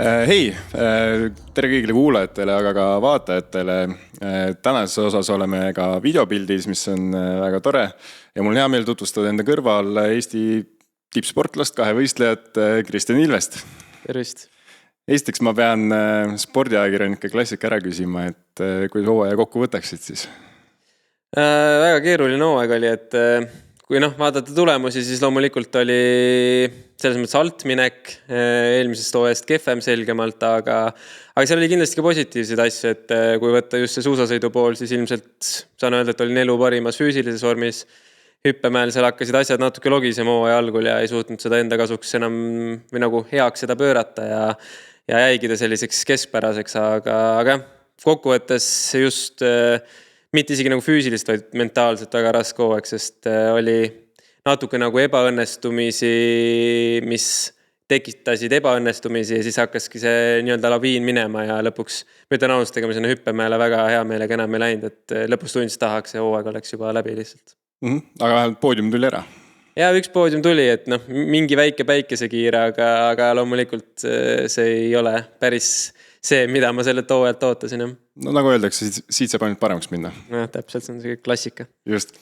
Hei, tere kõigile kuulajatele, aga ka vaatajatele. Tänases osas oleme ka videopildis, mis on väga tore. Ja mul on hea meel tutvustada enda kõrval Eesti tippsportlast, kahevõistlejat Kristjan Ilvest. Tervist. Esiteks ma pean spordiajakirjanike klassika ära küsima, et kui hooaja kokku võtaksid siis? Väga keeruline hooaeg oli, et kui vaadata tulemusi, siis loomulikult oli selles mõttes altminek eelmisest hooajast kehvem selgemalt, aga seal oli kindlasti ka positiivseid asju, et kui võtta just see suusasõidu pool, siis ilmselt saan öelda, et olin elu parimas füüsilises vormis. Hüppemäel seal hakkasid asjad natuke logisema hooaja algul ja ei suutnud seda enda kasuks enam või nagu heaks seda pöörata ja jäigi ta selliseks keskpäraseks, aga kokkuvõttes just mitte isegi nagu füüsilist, vaid mentaalselt väga raske hooaeg, sest oli natuke nagu ebaõnnestumisi, mis tekitasid ebaõnnestumisi ja siis hakkaski see nii-öelda laviin minema ja lõpuks ma ütlen ausalt, ega me sinna hüppemäele väga hea meelega enam ei läinud, et lõpus tundis tahaks ja hooaeg oleks juba läbi lihtsalt. Aga vähemalt poodium tuli ära. Ja üks poodium tuli, et mingi väike päikesekiire, aga loomulikult see ei ole päris see, mida ma selle hooajalt ootasin. No nagu öeldakse, siit saab ainult paremaks minna. No, täpselt, see on see klassika. Just.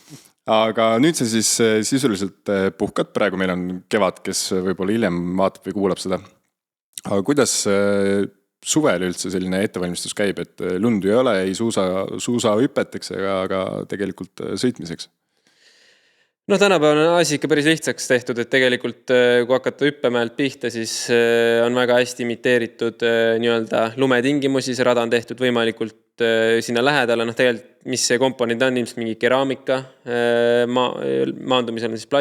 Aga nüüd sa siis sisuliselt puhkad. Praegu meil on kevad, kes võib-olla hiljem vaatab või kuulab seda. Aga kuidas suvel üldse selline ettevalmistus käib, et lundu ei ole, ei suusa hüpeteks, aga tegelikult sõitmiseks? Tänapäeval on asi ikka päris lihtsaks tehtud, et tegelikult kui hakata hüppemäelt pihta, siis on väga hästi imiteeritud nii-öelda lumetingimusi, see rada on tehtud võimalikult sinna lähedale, tegelikult mis see komponent on, ilmselt mingi keraamika, maandumisel on siis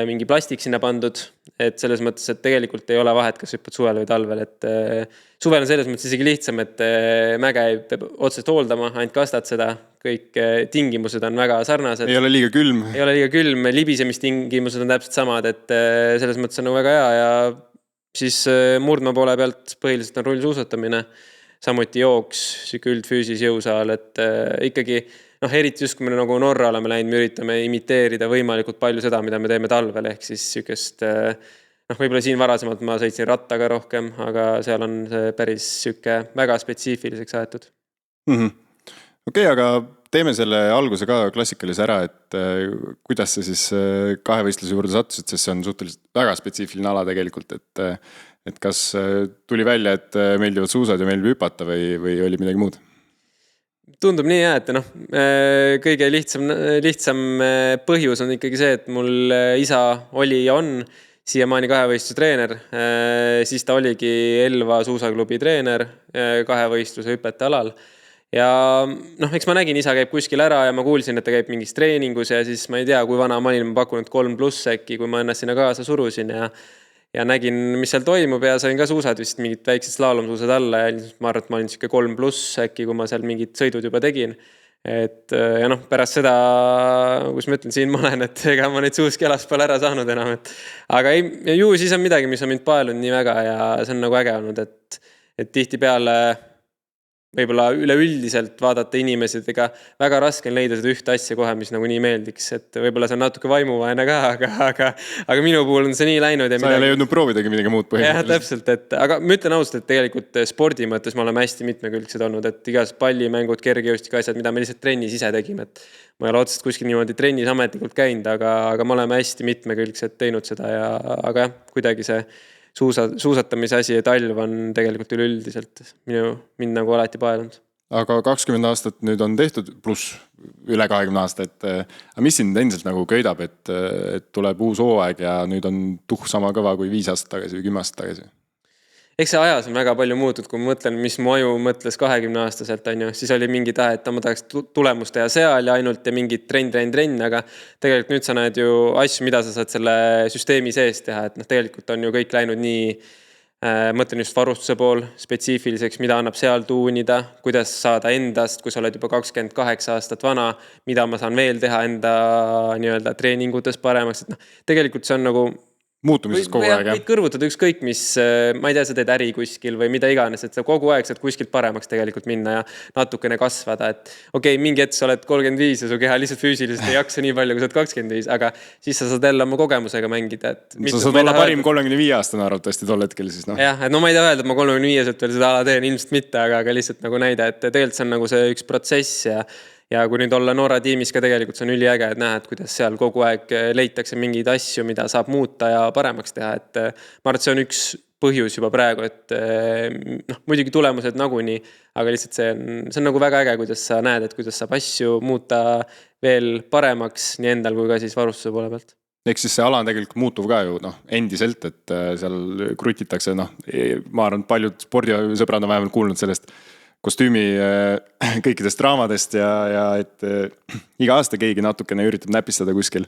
mingi plastik sinna pandud, et selles mõttes, et tegelikult ei ole vahet, kas hüppad suvel või talvel, et suvel on selles mõttes isegi lihtsam, et mäge ei peab otsest hooldama, ainult kastad seda, kõik tingimused on väga sarnased. Ei ole liiga külm. Ei ole liiga külm, libisemistingimused on täpselt samad, et selles mõttes on väga hea ja siis murdma poole pealt põhiliselt on rullsuusatamine, samuti jooks, üldfüüsis jõusaal, et ikkagi eriti just, kui me nagu Norra oleme läinud, me üritame imiteerida võimalikult palju seda, mida me teeme talvel, ehk siis sükest, võib-olla siin varasemalt ma sõitsin rattaga rohkem, aga seal on see päris süke väga spetsiifiliseks aetud. Okei, aga teeme selle alguse ka klassikalise ära, et kuidas see siis kahevõistluse juurde sattusid, sest see on suhteliselt väga spetsiifiline ala tegelikult, et kas tuli välja, et meeldivad suusad ja meeldib hüpata või oli midagi muud? Tundub nii hea, et kõige lihtsam põhjus on ikkagi see, et mul isa oli ja on siiamaani kahevõistluse treener, siis ta oligi Elva suusaklubi treener kahevõistluse hüpete alal ja eks ma nägin, isa käib kuskil ära ja ma kuulsin, et ta käib mingis treeningus ja siis ma ei tea, kui vana ma olin, ma pakkunud 3+ äkki, kui ma ennast sinna kaasa surusin ja nägin, mis seal toimub ja sain ka suusad vist mingid väiksed slaalomsuusad alla ja ma arvan, et ma olin siuke 3+ äkki, kui ma seal mingid sõidud juba tegin. Et ja pärast seda, kus ma ütlen, siin ma olen, et ega ma neid suuskelas pole ära saanud enam. Aga ju siis on midagi, mis on mind paelunud nii väga ja see on nagu äge olnud, et tihti peale võib-olla üleüldiselt vaadata inimesed, ega väga raske on leida seda ühte asja kohe, mis nagu nii meeldiks, et võib-olla see on natuke vaimuvaene ka, aga minu puhul on see nii läinud. Sa ei ole jõudnud proovidagi midagi muud põhimõtteliselt. Jah, täpselt, aga ma ütlen ausalt, et tegelikult spordi mõttes me oleme hästi mitmekülgsed olnud, et igas pallimängud, kergejõustika asjad, mida me lihtsalt trennis ise tegime, et ma ei ole otsest kuskil niimoodi trennis ametlikult käinud, aga me oleme hästi mitmekülgsed teinud seda aga kuidagi see suusatamise asi ja talv on tegelikult üleüldiselt mind nagu alati paelunud. Aga 20 aastat nüüd on tehtud, pluss üle 20 aasta, et mis sind endiselt nagu köidab, et tuleb uus hooaeg ja nüüd on sama kõva kui 5 aastat tagasi või 10 aastat tagasi? Eks see ajas on väga palju muutud, kui ma mõtlen, mis mu aju mõtles 20 aastaselt, siis oli mingi tahe, et ma tahaks tulemust teha seal ja ainult ja mingid trenn, aga tegelikult nüüd sa näed ju asju, mida sa saad selle süsteemi sees teha, et tegelikult on ju kõik läinud nii, mõtlen just varustuse pool spetsiifiliseks, mida annab seal tuunida, kuidas saada endast, kui sa oled juba 28 aastat vana, mida ma saan veel teha enda nii-öelda treeningutes paremaks, et tegelikult see on nagu muutumises kogu aeg, võid kõrvutada ükskõik mis, ma ei tea, sa teed äri kuskil või mida iganes, et sa kogu aeg saad kuskilt paremaks tegelikult minna ja natukene kasvada, et okei, mingi hetk sa oled 35 ja su keha lihtsalt füüsiliselt ei jaksa nii palju, kui sa oled 25, aga siis sa saad jälle oma kogemusega mängida. Sa saad olla parim 35 aastane arvatavasti tol hetkel siis, noh. Jah, et no ma ei taha öelda, et ma 35-selt veel seda ala teen, ilmselt mitte, aga lihtsalt nagu näida, et tegelikult see on nagu see üks protsess ja kui nüüd olla Norra tiimis ka tegelikult see on üliäge, et näha, et kuidas seal kogu aeg leitakse mingeid asju, mida saab muuta ja paremaks teha, et ma arvan, et see on üks põhjus juba praegu, et muidugi tulemused nagunii, aga lihtsalt see on nagu väga äge, kuidas sa näed, et kuidas saab asju muuta veel paremaks nii endal kui ka siis varustuse poole pealt. Ehk siis see ala on tegelikult muutuv ka ju endiselt, et seal krutitakse, ma arvan, paljud spordisõbrad on vähemalt kuulnud sellest kostüümi kõikidest draamadest ja et iga aasta keegi natukene üritab näpistada kuskil.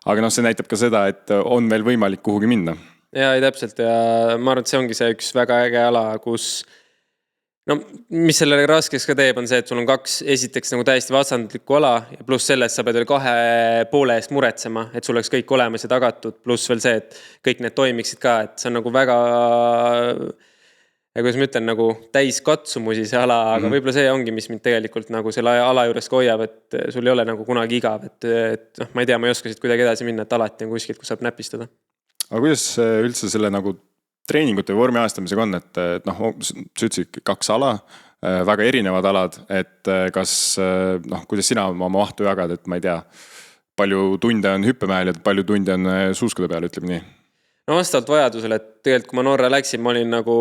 Aga see näitab ka seda, et on veel võimalik kuhugi minna. Ja täpselt ja ma arvan, et see ongi see üks väga äge ala, kus mis sellele raskeks ka teeb, on see, et sul on kaks esiteks nagu täiesti vastandlikku ala ja pluss sellest sa pead veel kahe poole eest muretsema, et sul oleks kõik olemas ja tagatud, pluss veel see, et kõik need toimiksid ka, et see on nagu väga ja kuidas ma ütlen, nagu täis katsumusi see ala, aga võib-olla see ongi, mis mind tegelikult nagu selle ala juures hoiab, et sul ei ole nagu kunagi igav, et ma ei tea, ma ei oska siit kuidagi edasi minna, et alati on kuskilt, kus saab näpistada. Aga kuidas üldse selle nagu treeningute ja vormi ajastamisega on, et sa ütlesid kaks ala, väga erinevad alad, et kas, kuidas sina oma mahtu jagad, et ma ei tea, palju tunde on hüppemäel ja palju tunde on suuskade peal, ütleme nii? No vastavalt vajadusel, et tegelikult kui ma Norra läksin, ma olin nagu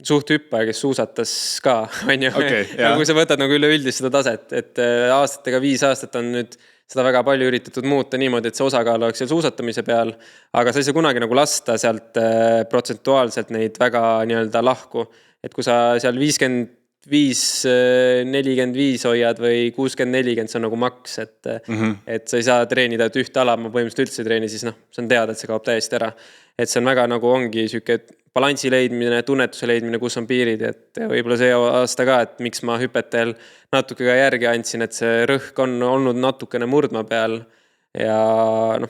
suht hüppaja, kes suusatas ka, on ju. Kui sa võtad nagu üleüldist seda taset, et aastatega 5 aastat on nüüd seda väga palju üritatud muuta niimoodi, et see osakaal oleks seal suusatamise peal, aga sa ei saa kunagi nagu lasta sealt protsentuaalselt neid väga nii-öelda lahku, et kui sa seal 55-45 hoiad või 60-40, see on nagu maks, et sa ei saa treenida, et ühte ala ma põhimõtteliselt üldse ei treeni, siis see on teada, et see kaob täiesti ära. Et see on väga nagu ongi süke balansi leidmine, tunnetuse leidmine, kus on piirid, et võib-olla see aasta ka, et miks ma hüpetel natuke ka järgi andsin, et see rõhk on olnud natukene murdma peal ja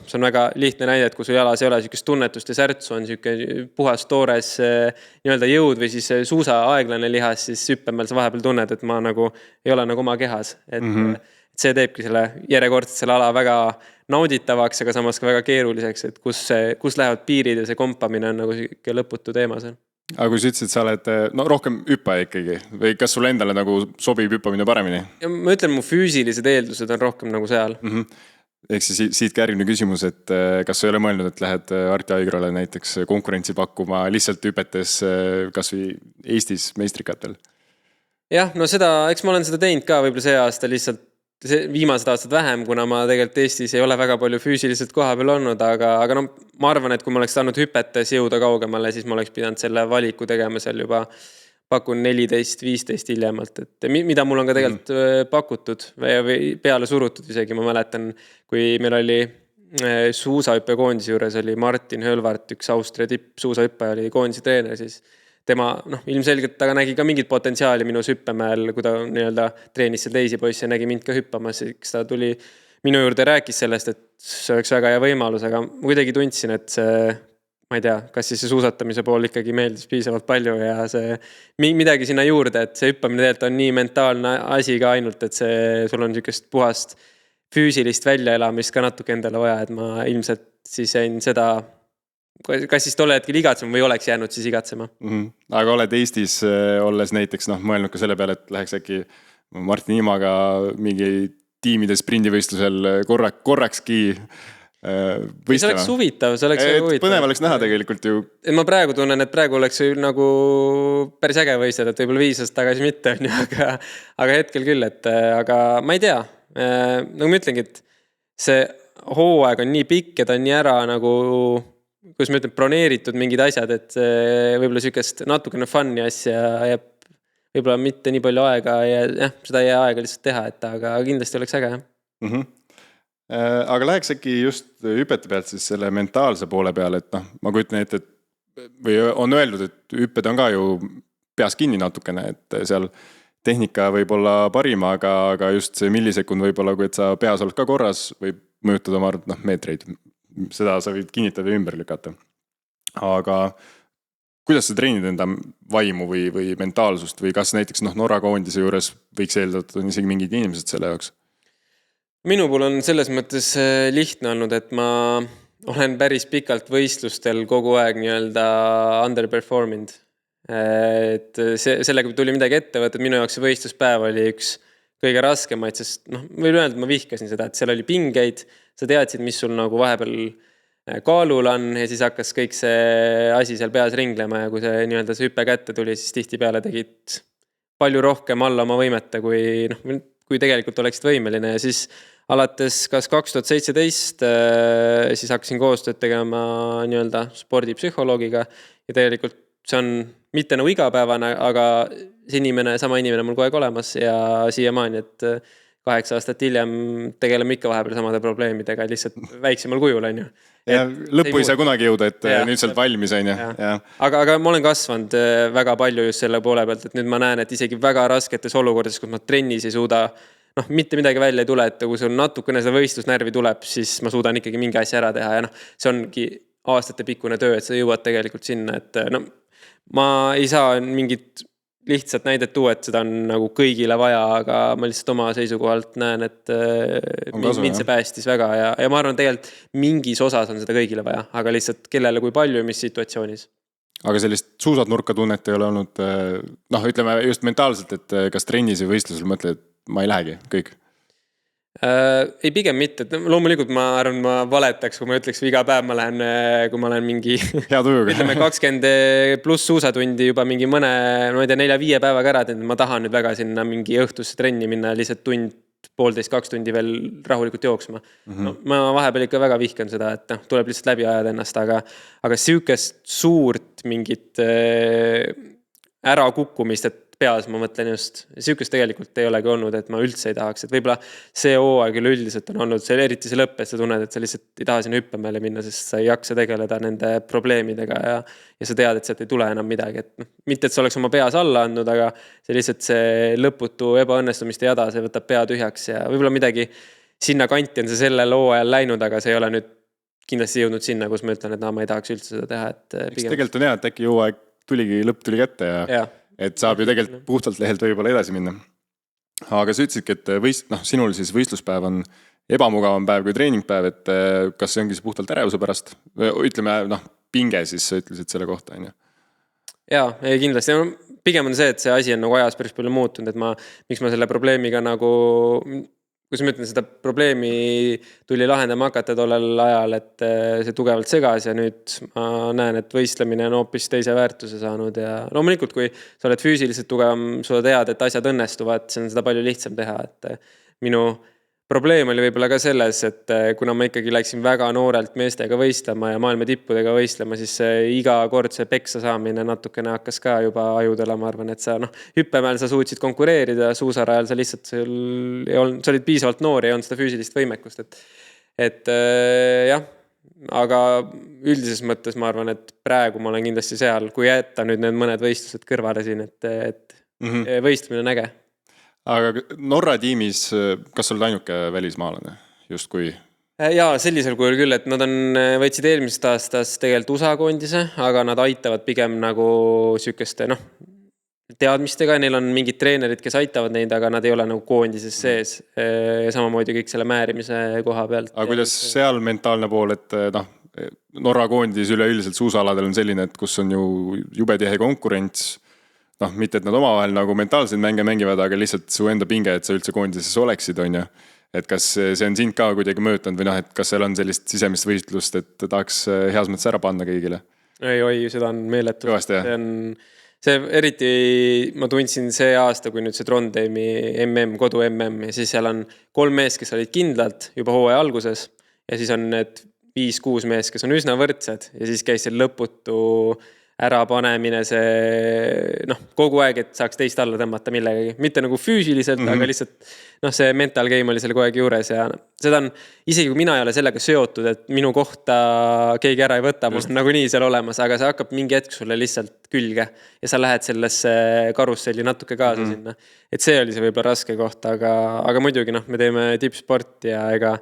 see on väga lihtne näide, et kui sul jalas ei ole sükest tunnetust ja särtsu, on süke puhas toores nii-öelda jõud või siis suusa aeglane lihas, siis hüppemel sa vahepeal tunned, et ma nagu ei ole nagu oma kehas, et see teebki selle järjekordselt selle ala väga nauditavaks, aga samas ka väga keeruliseks, et kus lähevad piirid ja see kompamine on nagu lõputu teema seal. Aga kui sa ütlesid, sa oled rohkem hüppaja ikkagi või kas sulle endale nagu sobib hüppamine paremini? Ja ma ütlen, mu füüsilised eeldused on rohkem nagu seal. Ehk siis siit järgmine küsimus, et kas sa ei ole mõelnud, et lähed Arti Aigrale näiteks konkurentsi pakkuma lihtsalt hüpetes kas või Eestis meistrikatel? Jah, seda, eks ma olen seda teinud ka võib-olla see aasta lihtsalt viimased aastad vähem, kuna ma tegelikult Eestis ei ole väga palju füüsiliselt koha peal olnud, aga ma arvan, et kui ma oleks saanud hüpetes jõuda kaugemale, siis ma oleks pidanud selle valiku tegema seal juba pakun 14-15 hiljemalt, et mida mul on ka tegelikult pakutud või peale surutud isegi, ma mäletan, kui meil oli suusahüppe koondise juures oli Martin Hölvart, üks Austria tipp suusahüppaja oli koondise treener, siis tema ilmselgelt taga nägi ka mingit potentsiaali minus hüppemäel, kui ta nii-öelda treenis seal teisi poisse ja nägi mind ka hüppamas, siis ta tuli minu juurde ja rääkis sellest, et see oleks väga hea võimalus, aga ma kuidagi tundsin, et see, ma ei tea, kas siis see suusatamise pool ikkagi meeldis piisavalt palju ja see midagi sinna juurde, et see hüppamine tegelikult on nii mentaalne asi ka ainult, et sul on niisugust puhast füüsilist väljaelamist ka natuke endale vaja, et ma ilmselt siis jäin seda kas siis tolle hetkel igatsema või oleks jäänud siis igatsema. Aga oled Eestis olles näiteks mõelnud ka selle peale, et läheks äkki Martin Iimaga mingi tiimide sprindivõistlusel korrakski võistlema? See oleks huvitav, see oleks huvitav. Põnev oleks näha tegelikult ju. Ma praegu tunnen, et praegu oleks nagu päris äge võistleda, et võib-olla 5 aastat tagasi mitte, aga hetkel küll, aga ma ei tea. Nagu ma ütlengi, et see hooaeg on nii pikk ja ta on nii ära nagu kus ma ütlen, broneeritud mingid asjad, et võib-olla sükest natukene fun'i asja jääb võib-olla mitte nii palju aega ja seda ei jää aega lihtsalt teha, aga kindlasti oleks äge. Aga läheks äkki just hüpete pealt siis selle mentaalse poole peale, et ma kujutan ette, või on öeldud, et hüpped on ka ju peas kinni natukene, et seal tehnika võib olla parima, aga just see millisekund võib olla, kui et sa peas oled ka korras, võib mõjutada oma meetreid seda sa võid kinnitada ja ümber lükata. Aga kuidas sa treenid enda vaimu või mentaalsust või kas näiteks Norra koondise juures võiks eeldada, et on isegi mingid inimesed selle jaoks? Minu puhul on selles mõttes lihtne olnud, et ma olen päris pikalt võistlustel kogu aeg nii-öelda underperformed. Et sellega tuli midagi ette võtta, et minu jaoks see võistluspäev oli üks kõige raskemaid, sest võin öelda, et ma vihkasin seda, et seal oli pingeid, sa teadsid, mis sul nagu vahepeal kaalul on ja siis hakkas kõik see asi seal peas ringlema ja kui see nii-öelda see hüppe kätte tuli, siis tihtipeale tegid palju rohkem alla oma võimete, kui tegelikult oleksid võimeline ja siis alates kas 2017 siis hakkasin koostööd tegema nii-öelda spordipsühholoogiga ja tegelikult see on mitte nagu igapäevane, aga see sama inimene mul kogu aeg olemas ja siiamaani, et 8 aastat hiljem tegeleme ikka vahepeal samade probleemidega, lihtsalt väiksemal kujul, on ju. Ja lõppu ei saa kunagi jõuda, et nüüd sealt valmis, on ju. Aga ma olen kasvanud väga palju just selle poole pealt, et nüüd ma näen, et isegi väga rasketes olukordades, kus ma trennis ei suuda, mitte midagi välja ei tule, et kui sul natukene seda võistlusnärvi tuleb, siis ma suudan ikkagi mingi asja ära teha ja see ongi aastate pikkune töö, et sa jõuad tegelikult sinna, et ma ei saa mingit lihtsalt näidet tuua, et seda on nagu kõigile vaja, aga ma lihtsalt oma seisukohalt näen, et mind see päästis väga ja ma arvan, tegelikult mingis osas on seda kõigile vaja, aga lihtsalt kellele kui palju ja mis situatsioonis. Aga sellist suusad nurka tunnet ei ole olnud, ütleme just mentaalselt, et kas trennis või võistlusel mõtled, et ma ei lähegi, kõik? Ei pigem mitte, et loomulikult ma arvan, ma valetaks, kui ma ütleks iga päev ma lähen, kui ma olen mingi hea tujuga. Ütleme 20 pluss suusatundi juba mingi mõne, ma ei tea, 4-5 päevaga ära teinud, ma tahan nüüd väga sinna mingi õhtusse trenni minna, lihtsalt tund, 1,5-2 tundi veel rahulikult jooksma. Ma vahepeal ikka väga vihkan seda, et tuleb lihtsalt läbi ajada ennast, aga süükest suurt mingit ära kukkumist, et peas ma mõtlen just, süükest tegelikult ei olegi olnud, et ma üldse ei tahaks, et võib-olla see hooaeg üleüldiselt on olnud, eriti see lõpp, et sa tunned, et sa lihtsalt ei taha sinna hüppemäele minna, sest sa ei jaksa tegeleda nende probleemidega ja sa tead, et sealt ei tule enam midagi, et mitte, et sa oleks oma peas alla andnud, aga see lihtsalt see lõputu ebaõnnestumiste jada, see võtab pea tühjaks ja võib-olla midagi sinna kanti on see sellel hooajal läinud, aga see ei ole nüüd kindlasti jõudnud sinna, kus ma ütlen, et ma ei tahaks üldse seda teha, et tegelikult on hea, et äkki hooaeg lõpp tuli kätte ja et saab ju tegelikult puhtalt lehelt võib-olla edasi minna. Aga sa ütlesidki, et sinul siis võistluspäev on ebamugavam päev kui treeningpäev, et kas see ongi puhtalt ärevuse pärast? Ütleme, pinge siis sa ütlesid selle kohta, on ju? Jaa, kindlasti. Pigem on see, et see asi on nagu ajas päris palju muutunud, et miks ma selle probleemiga nagu, kus ma ütlen, seda probleemi tuli lahendama hakata tollel ajal, et see tugevalt segas ja nüüd ma näen, et võistlemine on hoopis teise väärtuse saanud ja loomulikult, kui sa oled füüsiliselt tugevam, sa tead, et asjad õnnestuvad, see on seda palju lihtsam teha, et minu probleem oli võib-olla ka selles, et kuna ma ikkagi läksin väga noorelt meestega võistlema ja maailma tippudega võistlema, siis iga kord see peksa saamine natukene hakkas ka juba ajudele, ma arvan, et sa hüppemäel sa suutsid konkureerida, suusarajal sa lihtsalt sa olid piisavalt noor ja ei olnud seda füüsilist võimekust, et jah, aga üldises mõttes ma arvan, et praegu ma olen kindlasti seal, kui jätta nüüd need mõned võistlused kõrvale siin, et võistlemine on äge. Aga Norra tiimis, kas sa oled ainuke välismaalane justkui? Jaa, sellisel kujul küll, et nad võtsid eelmisest aastast tegelikult USA koondise, aga nad aitavad pigem nagu sükeste teadmistega, neil on mingid treenerid, kes aitavad neid, aga nad ei ole nagu koondises sees ja samamoodi kõik selle määrimise koha pealt. Aga kuidas seal mentaalne pool, et Norra koondis üleüldiselt suusaaladel on selline, et kus on ju jube tihe konkurents, mitte, et nad omavahel nagu mentaalseid mänge mängivad, aga lihtsalt su enda pinge, et sa üldse koondises oleksid, on ju. Et kas see on sind ka kuidagi mõõtanud või et kas seal on sellist sisemist võistlust, et tahaks heas mõttes ära panna kõigile? Oi, seda on meeletu. Kõvasti, jah? See eriti ma tundsin see aasta, kui nüüd see Trondheimi MM, kodu MM ja siis seal on 3 meest, kes olid kindlalt juba hooaja alguses ja siis on need 5-6 meest, kes on üsna võrdsed ja siis käis see lõputu ärapanemine, see kogu aeg, et saaks teist alla tõmmata millegagi. Mitte nagu füüsiliselt, aga lihtsalt see mental game oli selle kogu aeg juures ja seda on, isegi kui mina ei ole sellega seotud, et minu kohta keegi ära ei võta, mul on nagu nii seal olemas, aga see hakkab mingi hetk sulle lihtsalt külge ja sa lähed sellesse karusselli natuke kaasa sinna. Et see oli see võib-olla raske koht, aga muidugi me teeme tippsporti ja ega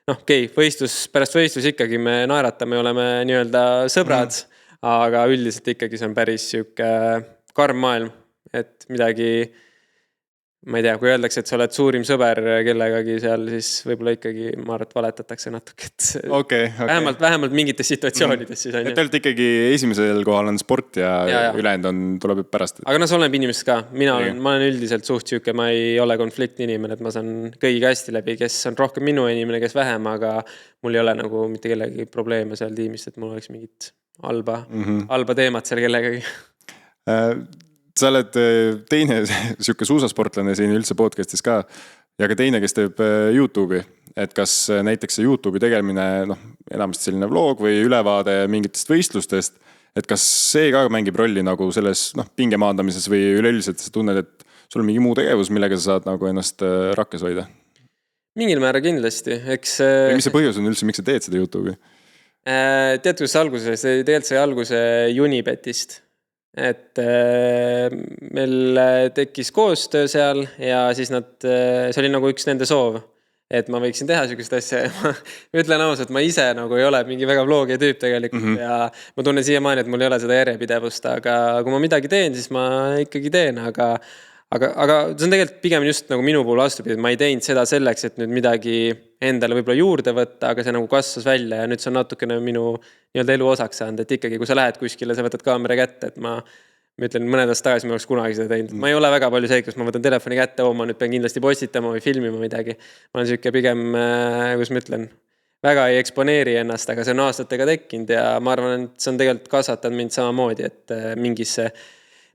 noh, pärast võistlus ikkagi me naeratame, oleme nii-öelda sõbrad, aga üldiselt ikkagi see on päris siuke karm maailm, et midagi, ma ei tea, kui öeldakse, et sa oled suurim sõber kellegagi seal, siis võib-olla ikkagi ma arvan, et valetatakse natuke, et okay. Vähemalt mingites situatsioonides siis on. Et teilt ikkagi esimesel kohal on sport ja ülejäänud tuleb pärast. Aga see oleneb inimesest ka. Ma olen üldiselt suht siuke, ma ei ole konfliktni inimene, et ma saan kõigiga hästi läbi, kes on rohkem minu inimene, kes vähem, aga mul ei ole nagu mitte kellegi probleeme seal tiimist, et mul oleks mingit halba teemat seal kellegagi. Sa oled teine siuke suusasportlane siin üldse podcastis ka ja ka teine, kes teeb YouTube'i, et kas näiteks see YouTube'i tegemine, enamasti selline vlog või ülevaade mingitest võistlustest, et kas see ka mängib rolli nagu selles pinge maandamises või üleüldiselt sa tunned, et sul on mingi muu tegevus, millega sa saad nagu ennast rakkes hoida? Mingil määra kindlasti, eks. Mis see põhjus on üldse, miks sa teed seda YouTube'i? Tead, kus alguses, tegelikult sai alguse Unibetist. Et meil tekkis koostöö seal ja siis see oli nagu üks nende soov, et ma võiksin teha sellist asja ja ma ütlen ausalt, ma ise nagu ei ole mingi väga vlogija tüüp tegelikult ja ma tunnen siiamaani, et mul ei ole seda järjepidevust, aga kui ma midagi teen, siis ma ikkagi teen, aga see on tegelikult pigem just nagu minu puhul vastupidi, et ma ei teinud seda selleks, et nüüd midagi endale võib-olla juurde võtta, aga see nagu kasvas välja ja nüüd see on natukene minu nii-öelda elu osaks saanud, et ikkagi kui sa lähed kuskile, sa võtad kaamera kätte, et ma ütlen mõned aastad tagasi, ma oleks kunagi seda teinud. Ma ei ole väga palju see, kus ma võtan telefoni kätte, ma nüüd pean kindlasti postitama või filmima midagi. Ma olen siuke pigem, kus ma ütlen, väga ei eksponeeri ennast, aga see on aastatega tekkinud ja ma arvan, et see on tegelikult kasvatanud mind samamoodi, et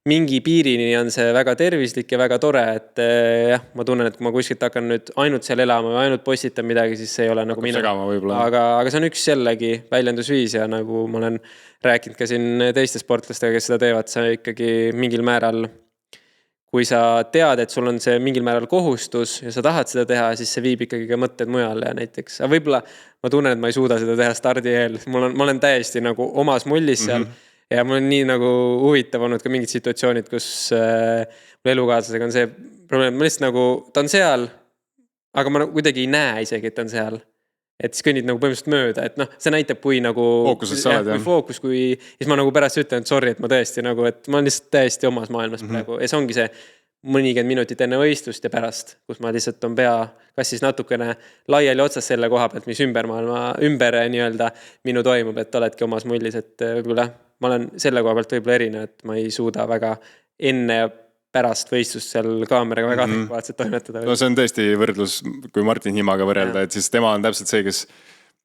mingi piirini on see väga tervislik ja väga tore, et jah, ma tunnen, et kui ma kuskilt hakkan nüüd ainult seal elama või ainult postitan midagi, siis see ei ole nagu mina. Aga see on üks jällegi väljendusviis ja nagu ma olen rääkinud ka siin teiste sportlastega, kes seda teevad, sa ikkagi mingil määral, kui sa tead, et sul on see mingil määral kohustus ja sa tahad seda teha, siis see viib ikkagi ka mõtted mujale ja näiteks. Aga võib-olla ma tunnen, et ma ei suuda seda teha stardi eel. Ma olen täiesti nagu omas mullis seal. Ja mul on nii nagu huvitav olnud ka mingid situatsioonid, kus mul elukaaslasega on see probleem, ma lihtsalt nagu, ta on seal, aga ma kuidagi ei näe isegi, et ta on seal. Et siis kõnnid nagu põhimõtteliselt mööda, et see näitab, kui nagu fookus, siis ma nagu pärast ütlen, et sorry, et ma tõesti nagu, et ma olen lihtsalt täiesti omas maailmas praegu ja see ongi see mõnikümmend minutit enne võistlust ja pärast, kus ma lihtsalt on pea kas siis natukene laiali otsas selle koha pealt, mis ümber nii-öelda minu toimub, et oledki omas mullis, et võib-olla ma olen selle koha pealt võib-olla erinev, et ma ei suuda väga enne ja pärast võistlust seal kaameraga väga adekvaatselt toimetada. No see on tõesti võrdlus, kui Martin Himaga võrrelda, et siis tema on täpselt see, kes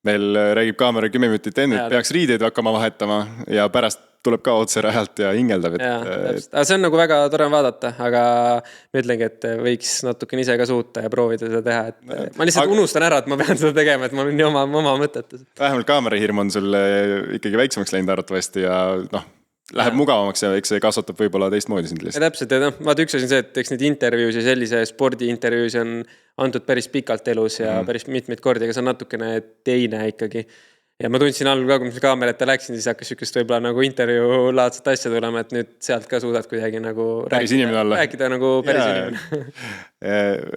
meil räägib kaamera 10 minutit enne, et peaks riideid hakkama vahetama ja pärast tuleb ka otse rajalt ja hingeldab. Aga see on nagu väga tore vaadata, aga ma ütlengi, et võiks natukene ise ka suuta ja proovida seda teha. Et ma lihtsalt unustan ära, et ma pean seda tegema, et ma olen nii oma mõtetes. Vähemalt kaamerahirm on sul ikkagi väiksemaks läinud arvatavasti ja läheb mugavamaks ja eks see kasvatab võib-olla teistmoodi sind lihtsalt. Ja täpselt, ja vaata üks asi on see, et eks neid intervjuus ja sellise spordiintervjuus on antud päris pikalt elus ja päris mitmeid kordi, aga see on natukene teine ikkagi. Ja ma tundsin algul ka, kui ma kaamerata läksin, siis hakkas sükest võib-olla nagu intervjuu laadset asja tulema, et nüüd sealt ka suudad kuidagi nagu rääkida nagu päris inimene.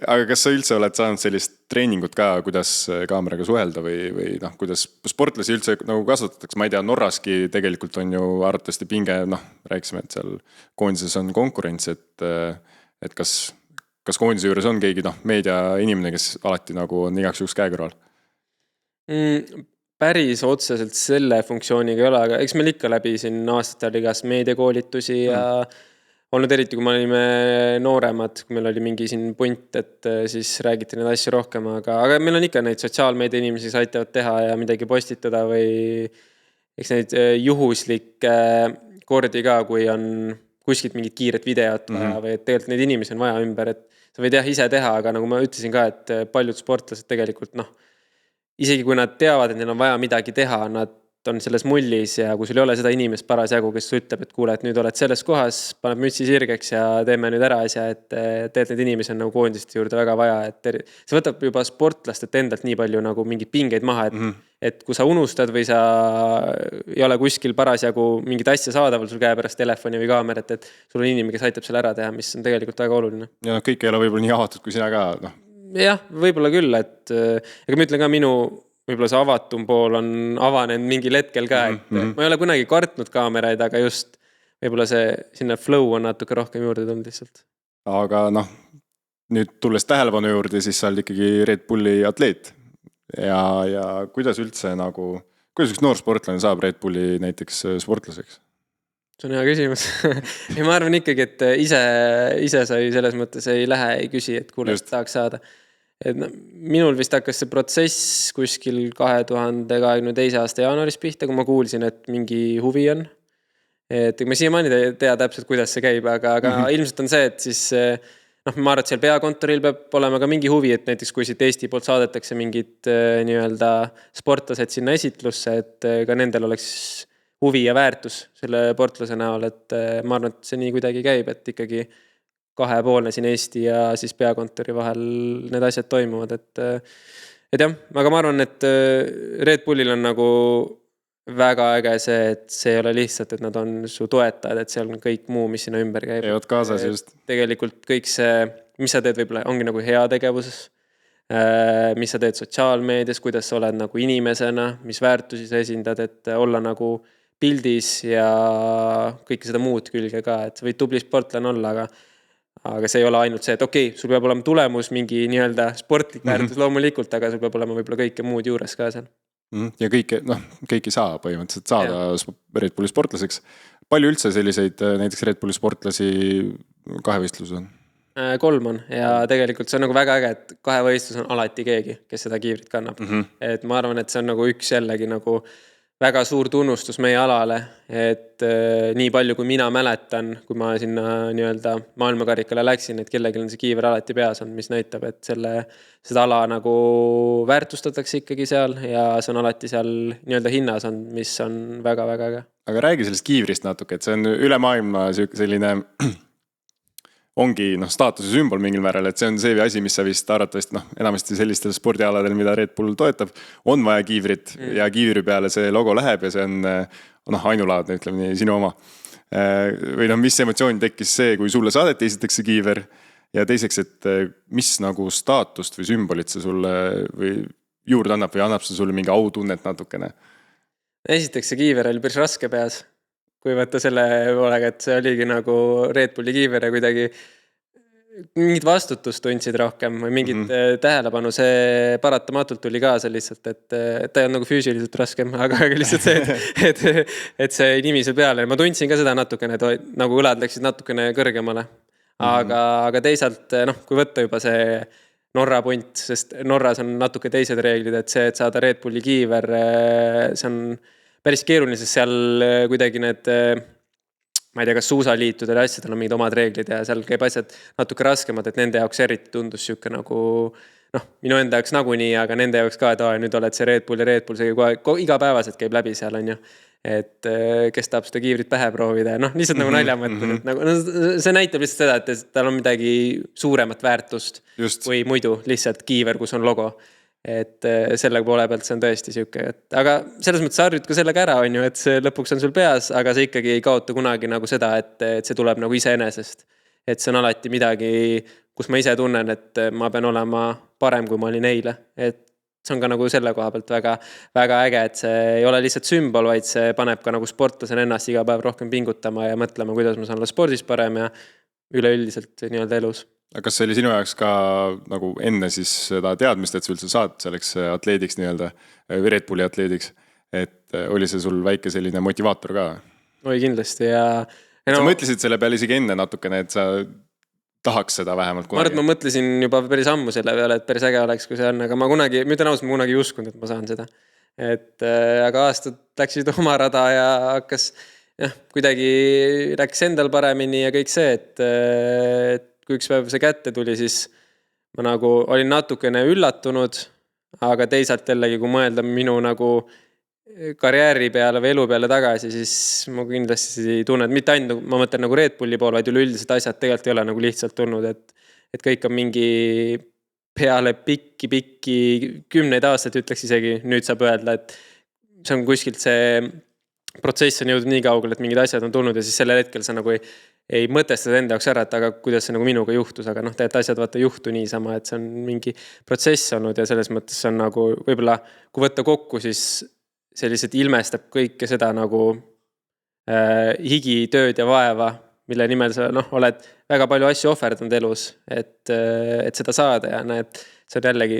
Aga kas sa üldse oled saanud sellist treeningut ka, kuidas kaameraga suhelda või kuidas sportlasi üldse nagu kasvatatakse? Ma ei tea, Norraski tegelikult on ju arvatavasti pinge, rääkisime, et seal koondises on konkurents, et kas koondise juures on keegi meedia inimene, kes alati nagu on igaks juhuks käe kõrval? Päris otseselt selle funktsiooniga ei ole, aga eks meil ikka läbi siin aastatel igast meediakoolitusi ja olnud eriti, kui me olime nooremad, kui meil oli mingi siin punt, et siis räägiti neid asju rohkem, aga meil on ikka neid sotsiaalmeedia inimesi, kes aitavad teha ja midagi postitada või eks neid juhuslikke kordi ka, kui on kuskilt mingit kiiret videot vaja või et tegelikult neid inimesi on vaja ümber, et sa võid ise teha, aga nagu ma ütlesin ka, et paljud sportlased tegelikult isegi kui nad teavad, et neil on vaja midagi teha, nad on selles mullis ja kui sul ei ole seda inimest parasjagu, kes ütleb, et kuule, et nüüd oled selles kohas, paneb mütsi sirgeks ja teeme nüüd ära asja, et tegelikult need inimesi on nagu koondiste juurde väga vaja, et see võtab juba sportlastelt endalt nii palju nagu mingeid pingeid maha, et kui sa unustad või sa ei ole kuskil parasjagu mingit asja saadaval sul käe pärast telefoni või kaamerat, et sul on inimene, kes aitab selle ära teha, mis on tegelikult väga oluline. Ja kõik ei ole võib-olla nii avatud kui sina ka, Jah, võib-olla küll, et ega ma ütlen ka minu võib-olla see avatum pool on avanenud mingil hetkel ka, et ma ei ole kunagi kartnud kaameraid, aga just võib-olla see sinna flow on natuke rohkem juurde tulnud lihtsalt. Aga noh, nüüd tulles tähelepanu juurde, siis sa oled ikkagi Red Bulli atleet ja kuidas üldse nagu, kuidas üks noor sportlane saab Red Bulli näiteks sportlaseks? See on hea küsimus. Ja ma arvan ikkagi, et ise sai selles mõttes ei lähe, ei küsi, et kuule, et tahaks saada. Et minul vist hakkas see protsess kuskil 2022. aasta jaanuaris pihta, kui ma kuulsin, et mingi huvi on. Et ma siiamaani ei tea täpselt, kuidas see käib, aga ilmselt on see, et siis ma arvan, et seal peakontoril peab olema ka mingi huvi, et näiteks kui siit Eesti poolt saadetakse mingid nii-öelda sportlased sinna esitlusse, et ka nendel oleks huvi ja väärtus selle sportlase näol, et ma arvan, et see nii kuidagi käib, et ikkagi kahepoolne siin Eesti ja siis peakontori vahel need asjad toimuvad, et jah, aga ma arvan, et Red Bullil on nagu väga äge see, et see ei ole lihtsalt, et nad on su toetajad, et seal on kõik muu, mis sinna ümber käib. Käivad kaasas just. Tegelikult kõik see, mis sa teed võib-olla ongi nagu hea tegevuses, mis sa teed sotsiaalmeedias, kuidas sa oled nagu inimesena, mis väärtusi sa esindad, et olla nagu pildis ja kõike seda muud külge ka, et sa võid tubli sportlane olla, aga see ei ole ainult see, et okei, sul peab olema tulemus mingi nii-öelda sportlik väärtus loomulikult, aga sul peab olema võib-olla kõike muud juures ka seal. Ja kõik ei saa põhimõtteliselt saada Red Bulli sportlaseks. Palju üldse selliseid näiteks Red Bulli sportlasi kahevõistlus on? 3 on ja tegelikult see on nagu väga äge, et kahevõistlus on alati keegi, kes seda kiivrit kannab. Et ma arvan, et see on nagu üks jällegi nagu väga suur tunnustus meie alale, et nii palju kui mina mäletan, kui ma sinna nii-öelda maailmakarikale läksin, et kellelgi on see kiiver alati peas on, mis näitab, et seda ala nagu väärtustatakse ikkagi seal ja see on alati seal nii-öelda hinnas on, mis on väga-väga äge. Aga räägi sellest kiivrist natuke, et see on üle maailma selline ongi staatuse sümbol mingil määral, et see on see asi, mis sa vist arvatavasti enamasti sellistel spordialadel, mida Red Bull toetab, on vaja kiivrit ja kiivri peale see logo läheb ja see on ainulaadne, ütleme nii, sinu oma. Või mis emotsioon tekkis see, kui sulle saadeti esiteks see kiiver ja teiseks, et mis nagu staatust või sümbolit see sulle või juurde annab või annab see sulle mingi autunnet natukene? Esiteks see kiiver oli päris raske peas. Kui võtta selle poolega, et see oligi nagu Red Bulli kiiver ja kuidagi mingid vastutust tundsid rohkem või mingid tähelepanu, see paratamatult tuli kaasa lihtsalt, et ta ei on nagu füüsiliselt raskem, aga lihtsalt see, et see nimi seal peale. Ma tundsin ka seda natukene, et nagu õlad läksid natukene kõrgemale. Aga teisalt, kui võtta juba see Norra punt, sest Norras on natuke teised reeglid, et see, et saada Red Bulli kiiver, see on päris keeruline, sest seal kuidagi need, ma ei tea, kas suusaliitudel ja asjadel on mingid omad reeglid ja seal käib asjad natuke raskemad, et nende jaoks eriti tundus siuke nagu, minu enda jaoks nagunii, aga nende jaoks ka, et nüüd oled see Red Bull, see igapäevaselt käib läbi seal, on ju. Et kes tahab seda kiivrit pähe proovida ja lihtsalt nagu nalja mõtled, et nagu, see näitab lihtsalt seda, et tal on midagi suuremat väärtust või muidu lihtsalt kiiver, kus on logo. Et selle poole pealt see on tõesti siuke, aga selles mõttes harjud ka sellega ära on ju, et see lõpuks on sul peas, aga see ikkagi ei kaota kunagi nagu seda, et see tuleb nagu iseenesest. Et see on alati midagi, kus ma ise tunnen, et ma pean olema parem, kui ma olin eile. Et see on ka nagu selle koha pealt väga, väga äge, et see ei ole lihtsalt sümbol, vaid see paneb ka nagu sportlasena ennast iga päev rohkem pingutama ja mõtlema, kuidas ma saan olla spordis parem ja üleüldiselt nii-öelda elus. Aga kas see oli sinu jaoks ka nagu enne siis seda teadmist, et sa üldse saad selleks atleediks nii-öelda, Red Bulli atleediks, et oli see sul väike selline motivaator ka? Oi kindlasti ja... Sa mõtlesid selle peale isegi enne natukene, et sa tahaks seda vähemalt kunagi? Ma mõtlesin juba päris ammu selle peale, et päris äge oleks, kui see on, aga ma ütlen ausalt, ma kunagi ei uskunud, et ma saan seda. Aga aastad läksid oma rada ja hakkas, kuidagi läks endal paremini ja kõik see, et kui üks päev see kätte tuli, siis ma nagu olin natukene üllatunud, aga teisalt jällegi, kui mõelda minu nagu karjääri peale või elu peale tagasi, siis ma kindlasti tunnen, et mitte ainult ma mõtlen nagu Red Bulli pool, vaid üleüldiselt asjad tegelikult ei ole nagu lihtsalt tulnud, et kõik on mingi peale pikki 10 aastat ütleks isegi, nüüd saab öelda, et see on kuskilt see protsess on jõudnud nii kaugel, et mingid asjad on tulnud ja siis sellel hetkel sa nagu ei mõtestada enda jaoks ära, et aga kuidas see nagu minuga juhtus, aga noh, tegelikult asjad vaata juhtu niisama, et see on mingi protsess olnud ja selles mõttes on nagu võib-olla, kui võtta kokku, siis see lihtsalt ilmestab kõike seda nagu higi, tööd ja vaeva, mille nimel sa oled väga palju asju ohverdanud elus, et seda saada ja näed, see on jällegi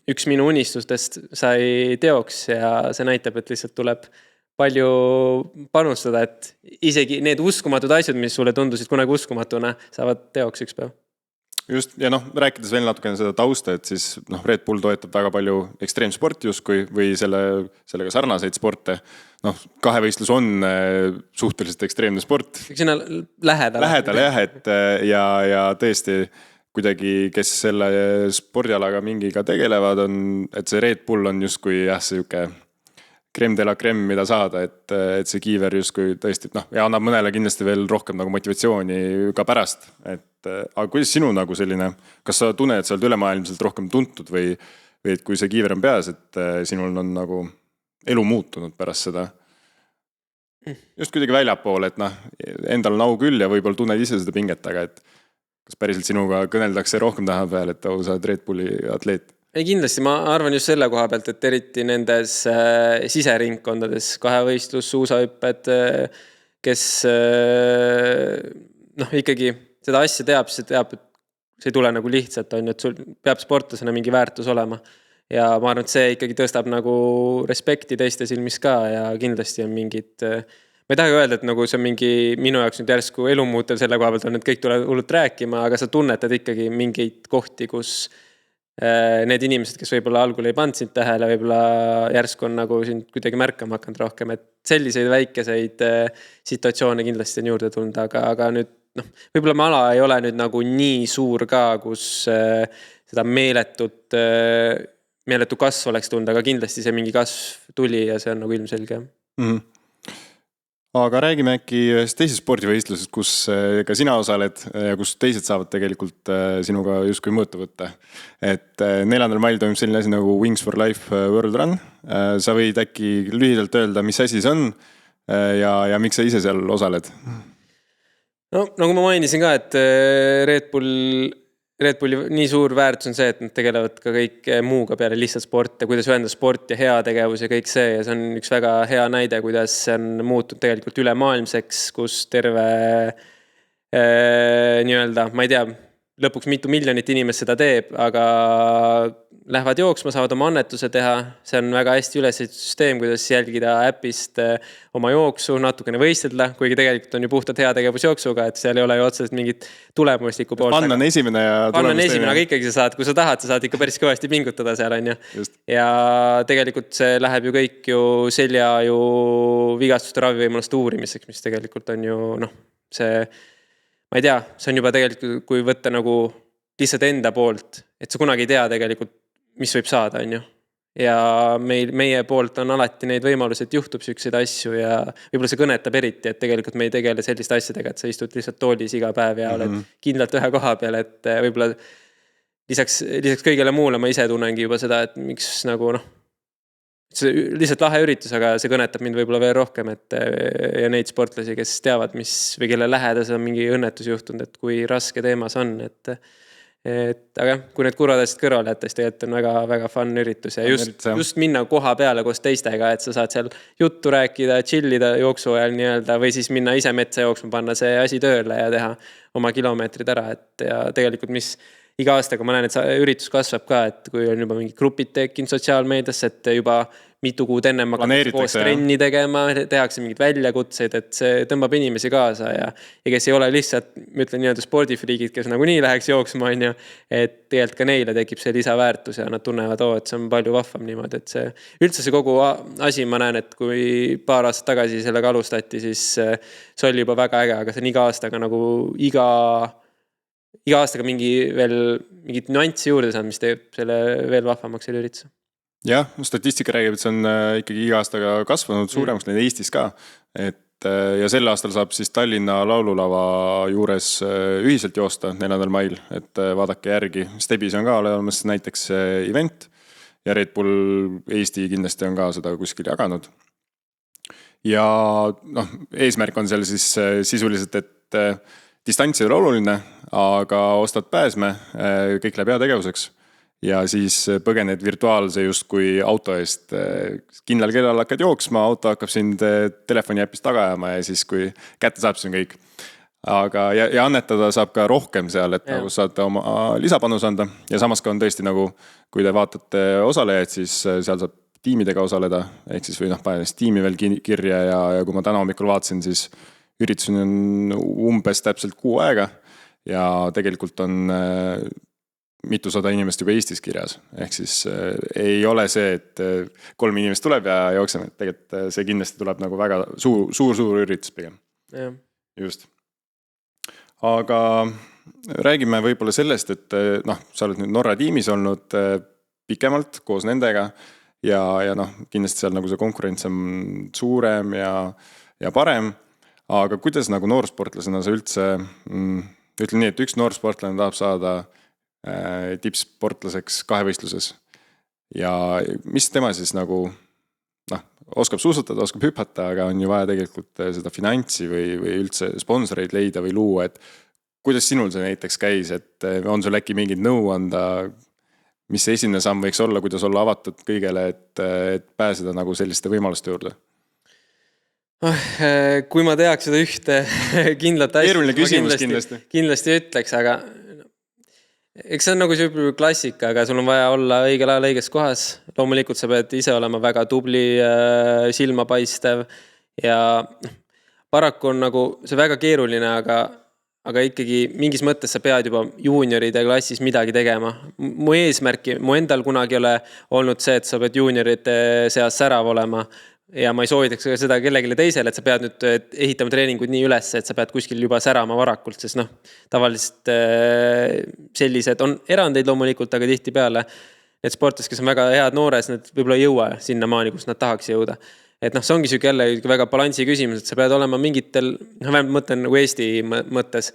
üks minu unistustest sai teoks ja see näitab, et lihtsalt tuleb palju panustada, et isegi need uskumatud asjad, mis sulle tundusid kunagi uskumatuna, saavad teoks üks päev. Just, ja rääkides veel natukene seda tausta, et siis Red Bull toetab väga palju ekstreemsporti justkui või sellega sarnaseid sporte. Kahevõistlus on suhteliselt ekstreemne sport. Sinna lähedal jah, ja tõesti kuidagi, kes selle spordialaga mingiga tegelevad, et see Red Bull on justkui siuke crème de la crème, mida saada, et see kiiver justkui tõesti, ja annab mõnele kindlasti veel rohkem nagu motivatsiooni ka pärast. Aga kuidas sinu nagu selline, kas sa tunned, et sa oled ülemaailmselt rohkem tuntud või et kui see kiiver on peas, et sinul on nagu elu muutunud pärast seda? Just kuidagi väljapool, et endal on au küll ja võib-olla tunned ise seda pinget, aga et kas päriselt sinuga kõneldakse rohkem taha peal, et sa oled Red Bulli atleet? Ei kindlasti, ma arvan just selle koha pealt, et eriti nendes siseringkondades, kahevõistlus, suusahüpped, kes ikkagi seda asja teab, et see ei tule nagu lihtsalt, et sul peab sportlasena mingi väärtus olema. Ja ma arvan, et see ikkagi tõstab nagu respekti teiste silmis ka ja kindlasti on mingid, ma ei taha öelda, et nagu see on mingi minu jaoks nüüd järsku elumuutev selle koha pealt on, et kõik tuleb hullult rääkima, aga sa tunnetad ikkagi mingeid kohti, kus need inimesed, kes võib-olla algul ei pannud sind tähele, võib-olla järsku on nagu sind kuidagi märkama hakanud rohkem, et selliseid väikeseid situatsioone kindlasti on juurde tulnud, aga nüüd võib-olla ma ala ei ole nüüd nagu nii suur ka, kus seda meeletu kasv oleks tulnud, aga kindlasti see mingi kasv tuli ja see on nagu ilmselge. Aga räägime äkki ühest teisest spordivõistlusest, kus ka sina osaled ja kus teised saavad tegelikult sinuga justkui mõõtu võtta. Et 4. mail toimub selline asi nagu Wings for Life World Run. Sa võid äkki lühidalt öelda, mis asi see on ja miks sa ise seal osaled? Nagu ma mainisin ka, et Red Bulli nii suur väärtus on see, et nad tegelevad ka kõik muuga peale lihtsalt sport ja kuidas ühendada sport ja heategevus ja kõik see ja see on üks väga hea näide, kuidas see on muutunud tegelikult ülemaailmseks, kus terve nii-öelda, ma ei tea, lõpuks mitu miljonit inimest seda teeb, aga lähevad jooksma, saavad oma annetuse teha. See on väga hästi ülesehitud süsteem, kuidas jälgida äpist oma jooksu, natukene võistelda, kuigi tegelikult on ju puhtalt heategevusjooksuga, et seal ei ole ju otseselt mingit tulemuslikku poolt. Pann on esimene ja tulemus aga ikkagi sa saad, kui sa saad ikka päris kõvasti pingutada seal on ju. Ja tegelikult see läheb ju kõik ju selja ju vigastuste ravivõimaluste uurimiseks, mis tegelikult on ju see, ma ei tea, see on juba tegelikult, kui võtta nagu lihtsalt enda poolt, et sa kunagi ei tea tegelikult, mis võib saada, on ju. Ja meie poolt on alati neid võimalusi, et juhtub selliseid asju ja võib-olla see kõnetab eriti, et tegelikult me ei tegele selliste asjadega, et sa istud lihtsalt toolis iga päev ja oled kindlalt ühe koha peal, et võib-olla lisaks kõigele muule ma ise tunnengi juba seda, et miks nagu see lihtsalt lahe üritus, aga see kõnetab mind võib-olla veel rohkem, et ja neid sportlasi, kes teavad, või kelle lähedas on mingi õnnetus juhtunud, et kui raske teema see on, aga kui need kurvad asjad kõrvale jätta, siis tegelikult on väga, väga fun üritus ja just minna koha peale koos teistega, et sa saad seal juttu rääkida, chillida jooksu ajal nii-öelda, või siis minna ise metsa jooksma, panna see asi tööle ja teha oma kilomeetrid ära, et ja tegelikult iga aastaga ma näen, et see üritus kasvab ka, et kui on juba mingi grupid tekkinud sotsiaalmeediasse, et juba mitu kuud enne ma koos trenni tegema, tehakse mingid väljakutseid, et see tõmbab inimesi kaasa ja kes ei ole lihtsalt, ma ütlen nii-öelda spordifriigid, kes nagu nii läheks jooksma, on ju, et tegelikult ka neile tekib see lisaväärtus ja nad tunnevad, et see on palju vahvam niimoodi, et üldse see kogu asi, ma näen, et kui paar aastat tagasi sellega alustati, siis see oli juba väga äge, aga see on iga aastaga nagu iga aastaga mingit nüanssi juurde saanud, mis teeb selle veel vahvamaks selle ürituse. Jah, statistika räägib, et see on ikkagi iga aastaga kasvanud suuremaks neid Eestis ka. Ja sel aastal saab siis Tallinna laululava juures ühiselt joosta 4. mail, et vaadake järgi. Stebis on ka olemas näiteks event ja Red Bull Eesti kindlasti on ka seda kuskil jaganud. Ja eesmärk on seal siis sisuliselt, et et distants ei ole oluline, aga ostad pääsme, kõik läheb heategevuseks ja siis põgened virtuaalse justkui auto eest. Kindlal kellal hakkad jooksma, auto hakkab sind telefoni äpist taga ajama ja siis kui kätte saab, siis on kõik. Aga ja annetada saab ka rohkem seal, et nagu saate oma lisapanus anda ja samas ka on tõesti nagu, kui te vaatate osalejaid, siis seal saab tiimidega osaleda, ehk siis või panelis tiimi veel kirja ja kui ma täna hommikul vaatasin, siis üritus on umbes täpselt 6 aega ja tegelikult on mitusada inimest juba Eestis kirjas. Ehk siis ei ole see, et 3 inimest tuleb ja jookseme, et tegelikult see kindlasti tuleb nagu väga suur üritus pigem. Ja. Just. Aga räägime võib-olla sellest, et sa oled nüüd Norra tiimis olnud pikemalt koos nendega ja kindlasti seal nagu see konkurents on suurem ja parem. Aga kuidas nagu noorsportlasena sa üldse, ütlen nii, et üks noorsportlane tahab saada tippsportlaseks kahevõistluses ja mis tema siis nagu oskab suusatada, oskab hüpata, aga on ju vaja tegelikult seda finantsi või üldse sponsoreid leida või luua, et kuidas sinul see näiteks käis, et on sul äkki mingid nõu anda, mis see esimene samm võiks olla, kuidas olla avatud kõigele, et pääseda nagu selliste võimaluste juurde? Kui ma teaks seda ühte kindlat asja, keeruline küsimus kindlasti ütleks, aga eks see on nagu see klassika, aga sul on vaja olla õigel ajal õiges kohas. Loomulikult sa pead ise olema väga tubli, silmapaistev ja paraku on nagu see väga keeruline, aga ikkagi mingis mõttes sa pead juba juunioride klassis midagi tegema. Mu eesmärki, mu endal kunagi ei ole olnud see, et sa pead juuniorite seas särav olema ja ma ei soovitaks seda kellelegi teisele, et sa pead nüüd ehitama treeningud nii üles, et sa pead kuskil juba särama varakult, sest tavaliselt sellised on erandeid loomulikult, aga tihti peale need sportlased, kes on väga head noores, need võib-olla ei jõua sinna maani, kus nad tahaks jõuda. Et see ongi süük jälle väga balansi küsimus, et sa pead olema mingitel, vähemalt mõtlen nagu Eesti mõttes,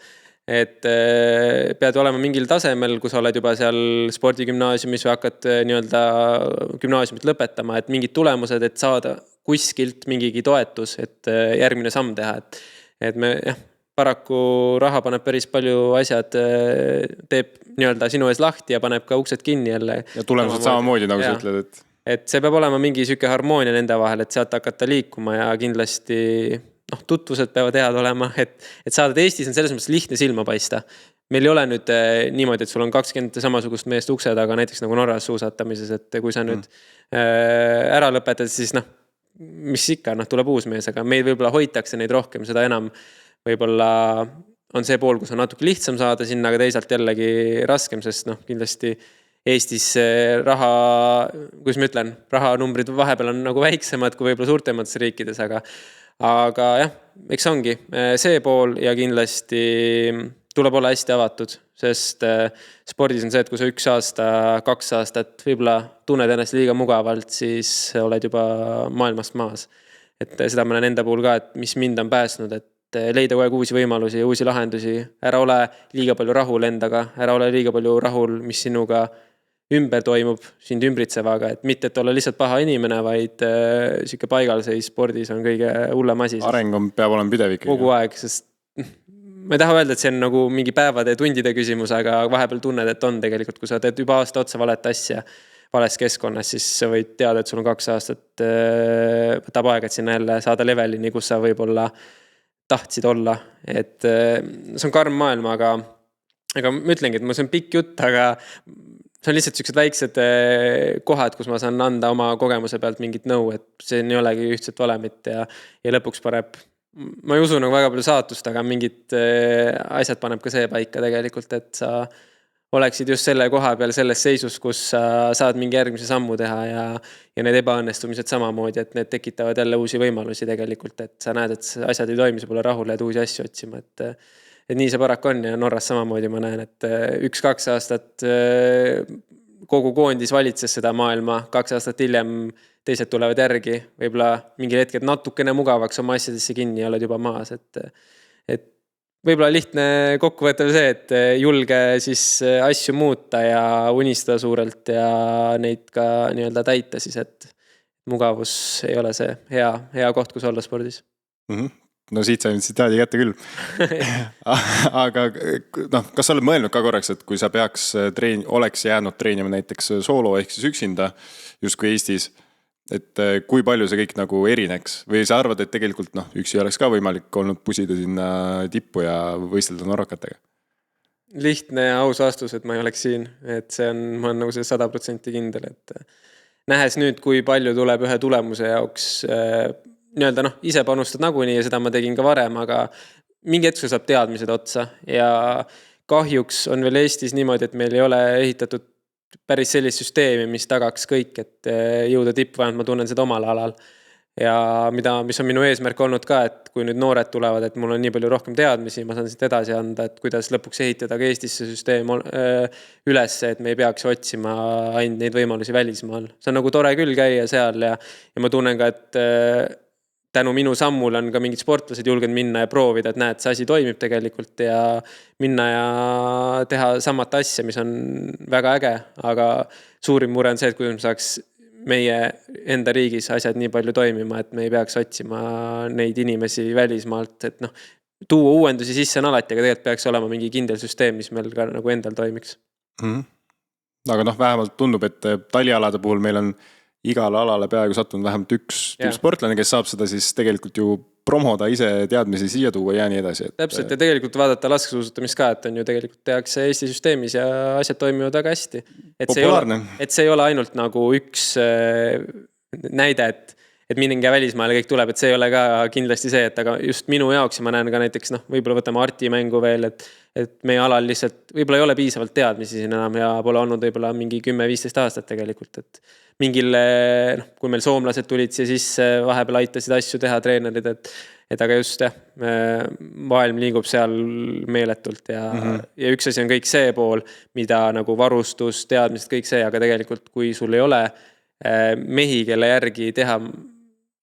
et pead olema mingil tasemel, kui sa oled juba seal spordigümnaasiumis või hakkad nii-öelda gümnaasiumit lõpetama, et mingid tulemused, et saada kuskilt mingigi toetus, et järgmine samm teha. Et me paraku raha paneb päris palju asjad, teeb nii-öelda sinu ees lahti ja paneb ka uksed kinni jälle. Ja tulemused samamoodi, nagu sa ütled, et see peab olema mingi süke harmoonia nende vahel, et sealt hakata liikuma ja kindlasti tutvused peavad head olema, et saada, et Eestis on selles mõttes lihtne silma paista. Meil ei ole nüüd niimoodi, et sul on 20 samasugust meest ukse taga, näiteks nagu Norras suusatamises, et kui sa nüüd ära lõpetad, siis mis ikka, tuleb uus mees, aga meil võib-olla hoitakse neid rohkem, seda enam võib-olla on see pool, kus on natuke lihtsam saada sinna, aga teisalt jällegi raskem, sest kindlasti Eestis raha, kuidas ma ütlen, rahanumbrid vahepeal on nagu väiksemad kui võib-olla suurtemates riikides, aga jah, eks ongi see pool ja kindlasti tuleb olla hästi avatud, sest spordis on see, et kui sa 1 aasta, 2 aastat võib-olla tunned ennast liiga mugavalt, siis oled juba maailmast maas. Et seda ma näen enda puhul ka, et mis mind on pääsnud, et leida kogu aeg uusi võimalusi ja uusi lahendusi. Ära ole liiga palju rahul endaga, ära ole liiga palju rahul, mis sinuga ümber toimub, sind ümbritsevaga, et mitte, et olla lihtsalt paha inimene, vaid siuke paigalseis spordis on kõige hullem asi. Areng peab olema pidev ikkagi. Kogu aeg, sest ma ei taha öelda, et see on nagu mingi päevade ja tundide küsimus, aga vahepeal tunned, et on tegelikult, kui sa teed juba aasta otsa valet asja vales keskkonnas, siis sa võid teada, et sul on 2 aastat võtab aega, et sinna jälle saada levelini, kus sa võib-olla tahtsid olla. Et see on karm maailm, aga ma ütlengi, et see on pikk jutt, aga see on lihtsalt sellised väiksed kohad, kus ma saan anda oma kogemuse pealt mingit nõu, et see ei olegi ühtset valemit ja lõpuks paneb, ma ei usu nagu väga palju saatust, aga mingid asjad paneb ka see paika tegelikult, et sa oleksid just selle koha peal selles seisus, kus sa saad mingi järgmise sammu teha ja need ebaõnnestumised samamoodi, et need tekitavad jälle uusi võimalusi tegelikult, et sa näed, et asjad ei toimi, sa pole rahul ja uusi asju otsima, et nii see paraku on ja Norras samamoodi ma näen, et 1-2 aastat kogu koondis valitses seda maailma, 2 aastat hiljem teised tulevad järgi, võib-olla mingil hetkel natukene mugavaks oma asjadesse kinni ja oled juba maas, et võib-olla lihtne kokkuvõttev see, et julge siis asju muuta ja unistada suurelt ja neid ka nii-öelda täita siis, et mugavus ei ole see hea koht, kus olla spordis. no siit sain tsitaadi kätte küll. Aga noh, kas sa oled mõelnud ka korraks, et kui sa peaks oleks jäänud treenima näiteks soolo ehk siis üksinda justkui Eestis, et kui palju see kõik nagu erineks või sa arvad, et tegelikult üksi oleks ka võimalik olnud pusida sinna tippu ja võistelda norrakatega? Lihtne ja aus vastus, et ma ei oleks siin, et ma olen nagu see 100% kindel, et nähes nüüd, kui palju tuleb ühe tulemuse jaoks nii-öelda ise panustad nagunii ja seda ma tegin ka varem, aga mingi hetk saab teadmised otsa ja kahjuks on veel Eestis niimoodi, et meil ei ole ehitatud päris sellist süsteemi, mis tagaks kõik, et jõuda tippu, vähemalt ma tunnen seda omal alal. Ja mis on minu eesmärk olnud ka, et kui nüüd noored tulevad, et mul on nii palju rohkem teadmisi, ma saan siit edasi anda, et kuidas lõpuks ehitada ka Eestis see süsteem üles, et me ei peaks otsima ainult neid võimalusi välismaal. See on nagu tore küll käia seal ja ma tunnen ka, et tänu minu sammul on ka mingid sportlased julgenud minna ja proovida, et näed, see asi toimib tegelikult ja minna ja teha samat asja, mis on väga äge, aga suurim mure on see, et kuidas me saaks meie enda riigis asjad nii palju toimima, et me ei peaks otsima neid inimesi välismaalt, et tuua uuendusi sisse on alati, aga tegelikult peaks olema mingi kindel süsteem, mis meil ka nagu endal toimiks. Aga vähemalt tundub, et talialade puhul meil on igal alale peaaegu sattunud vähemalt üks sportlane, kes saab seda siis tegelikult ju promoda ise teadmisi siia tuua ja nii edasi. Täpselt ja tegelikult vaadata laskesuusatamist ka, et on ju tegelikult tehakse Eesti süsteemis ja asjad toimivad väga hästi. Populaarne. Et see ei ole ainult nagu üks näide, et mingi välismaale kõik tuleb, et see ei ole ka kindlasti see, et aga just minu jaoks ja ma näen ka näiteks, võib-olla võtame Arti mängu veel, et meie alal lihtsalt võib-olla ei ole piisavalt teadmisi siin enam ja pole olnud võib-olla mingi 10-15 aastat tegelikult, et mingil, kui meil soomlased tulid siia sisse, vahepeal aitasid asju teha treenerid, et aga just maailm liigub seal meeletult ja üks asi on kõik see pool, mida nagu varustus, teadmised, kõik see, aga tegelikult kui sul ei ole mehi, kelle järgi teha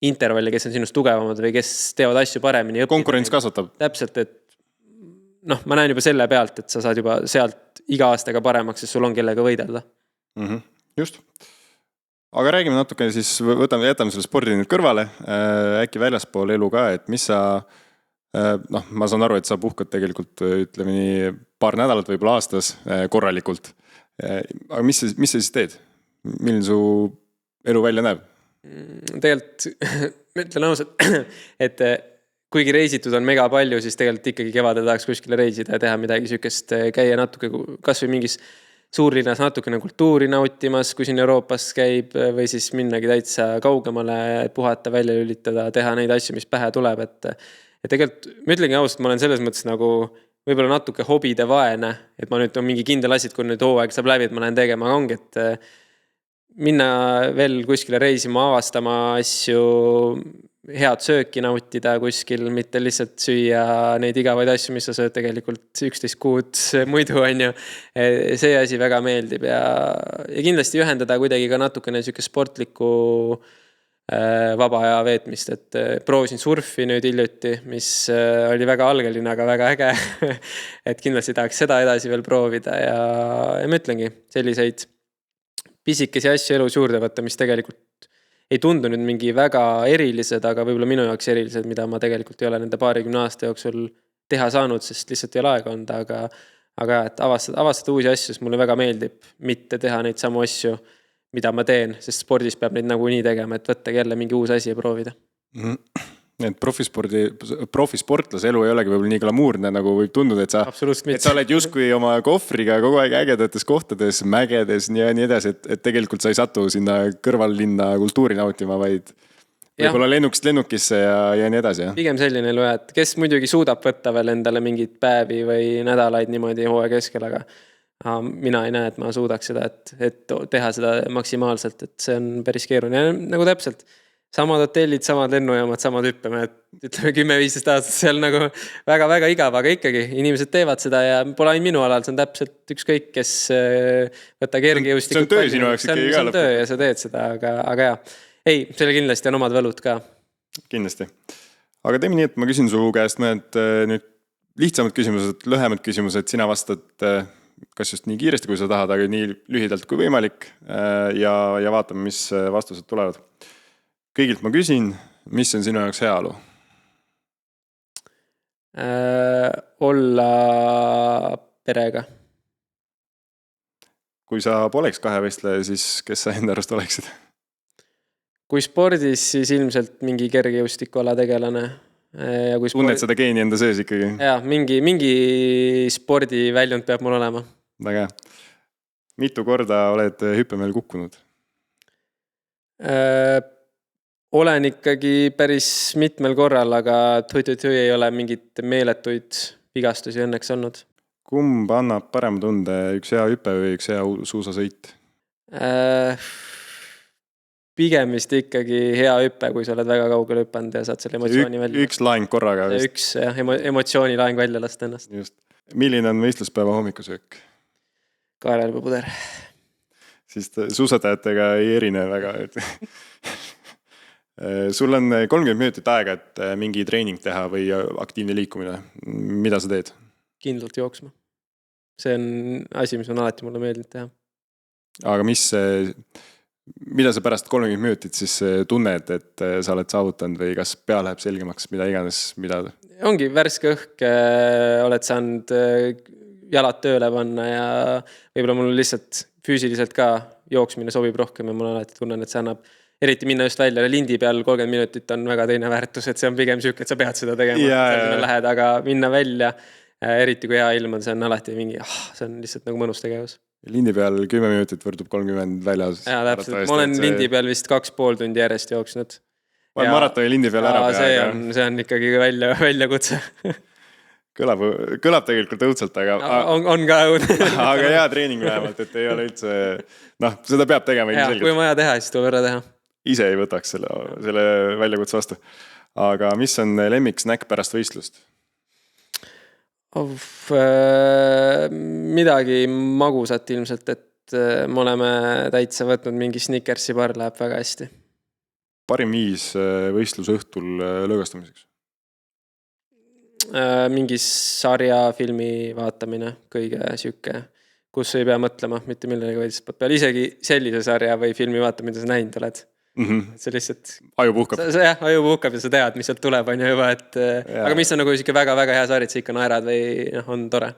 intervalli, kes on sinust tugevamad või kes teevad asju paremini. Konkurents kasvatab. Täpselt, et ma näen juba selle pealt, et sa saad juba sealt iga aastaga paremaks, sest sul on kellega võidelda. Just. Aga räägime natuke siis, jätame selle spordi nüüd kõrvale, äkki väljaspool elu ka, et mis sa, ma saan aru, et sa puhkad tegelikult, ütleme nii, paar nädalat võib-olla aastas korralikult. Aga mis sa siis teed? Milline su elu välja näeb? Tegelikult, ma ütlen ausalt, et kuigi reisitud on mega palju, siis tegelikult ikkagi kevadel tahaks kuskile reisida ja teha midagi sükest, käia natuke, kas või mingis suurlinnas natukene kultuuri nautimas, kui siin Euroopas käib või siis minnagi täitsa kaugemale, puhata, välja lülitada, teha neid asju, mis pähe tuleb, et tegelikult, ma ütlengi ausalt, ma olen selles mõttes nagu võib-olla natuke hobide vaene, et ma nüüd on mingi kindel asi, kui nüüd hooaeg saab läbi, et ma lähen tegema, ongi, et minna veel kuskile reisima, avastama asju, head sööki nautida kuskil, mitte lihtsalt süüa neid igavaid asju, mis sa sööd tegelikult 11 kuud muidu on ju. See asi väga meeldib ja kindlasti ühendada kuidagi ka natukene siuke sportliku vaba aja veetmist, et proovisin surfi nüüd hiljuti, mis oli väga algeline, aga väga äge. Et kindlasti tahaks seda edasi veel proovida ja ma ütlengi selliseid pisikesi asju elus juurde võtta, mis tegelikult ei tundu nüüd mingi väga erilised, aga võib-olla minu jaoks erilised, mida ma tegelikult ei ole nende 20 aasta jooksul teha saanud, sest lihtsalt ei ole aega olnud, aga et avastada uusi asju, sest mulle väga meeldib mitte teha neid samu asju, mida ma teen, sest spordis peab neid nagu nii tegema, et võtta jälle mingi uus asi ja proovida. Et profisportlase elu ei olegi võib-olla nii glamuurne, nagu võib tunduda, et sa oled justkui oma kohvriga kogu aeg ägedates kohtades, mägedes ja nii edasi, et tegelikult sa ei satu sinna kõrvallinna kultuuri nautima, vaid võib-olla lennukist lennukisse ja nii edasi. Ja? Pigem selline elu, et kes muidugi suudab võtta veel endale mingid päevi või nädalaid niimoodi hooaja keskel, aga mina ei näe, et ma suudaks seda, et teha seda maksimaalselt, et see on päris keeruline. Ja nagu täpselt samad hotellid, samad lennujaamad, samad hüppame, et ütleme 10-15 aastat seal nagu väga-väga igav, aga ikkagi inimesed teevad seda ja pole ainult minu alal, see on täpselt ükskõik, kes võtta kergejõustikut. See on töö sinu jaoks ikkagi iga lõpp. See on töö ja sa teed seda, aga jah. Ei, selle kindlasti on omad võlud ka. Kindlasti. Aga teeme nii, et ma küsin su käest mõned nüüd lihtsamad küsimused, lühemad küsimused, sina vastad kas just nii kiiresti, kui sa tahad, aga nii lühidalt kui võimalik ja vaatame, mis vastused tulevad. Kõigilt ma küsin, mis on sinu jaoks heaolu? Olla perega. kui sa poleks kahevõistleja, siis kes sa enda arust oleksid? Kui spordis, siis ilmselt mingi kergejõustikuala tegelane. Ja kui Tunned seda geeni enda sees ikkagi? Jaa, mingi spordiväljund peab mul olema. Väga hea. Mitu korda oled hüppemehel kukkunud? Olen ikkagi päris mitmel korral, aga tui ei ole mingit meeletuid vigastusi õnneks olnud. Kumb annab parem tunde, üks hea hüpe või üks hea suusasõit? Pigem vist ikkagi hea hüpe, kui sa oled väga kaugele hüpanud ja saad selle emotsiooni välja. Üks laeng korraga vist. Üks emotsiooni laeng välja lasta ennast. Just. Milline on võistluspäeva hommikusöök? Kaarelpuder. Siis suusatajatega ei erine väga. Sul on 30 minutit aega, et mingi treening teha või aktiivne liikumine. Mida sa teed? Kindlalt jooksma. See on asi, mis on alati mulle meeldinud teha. Aga mida sa pärast 30 minutit siis tunned, et sa oled saavutanud või kas pea läheb selgemaks, mida iganes, mida? Ongi värske õhk, oled saanud jalad tööle panna ja võib-olla mul lihtsalt füüsiliselt ka jooksmine sobib rohkem ja mul alati tunnen, et see annab eriti minna just välja lindi peal 30 minutit on väga teine väärtus, et see on pigem süük, et sa pead seda tegema, lähed, aga minna välja, eriti kui hea ilm on, see on alati mingi, see on lihtsalt nagu mõnus tegevus. Lindi peal 10 minutit võrdub 30 väljas. Jaa, täpselt. Ma olen lindi peal vist 2,5 tundi järjest jooksnud. Ma olen maratoni lindi peal ära pea. See on ikkagi väljakutse. Kõlab tegelikult õudselt, aga on ka õudne. Aga hea treening vähemalt, et ei ole üldse, seda peab tegema ilmselgelt. Kui vaja teha, siis tuleb ära teha. Ise ei võtaks selle väljakutse vastu. Aga mis on lemmik snäkk pärast võistlust? Midagi magusat ilmselt, et me oleme täitsa võtnud mingi Snickersi bar, läheb väga hästi. Parim viis võistlusõhtul lõõgastamiseks? Mingi sarja filmi vaatamine, kõige süke, kus ei pea mõtlema mitte millega vaid peal. Isegi sellise sarja või filmi vaatamine sa näinud oled. See lihtsalt aju puhkab. Aju puhkab ja sa tead, mis sealt tuleb on juba, et aga mis on nagu siuke väga-väga hea sari, et sa ikka naerad või on tore.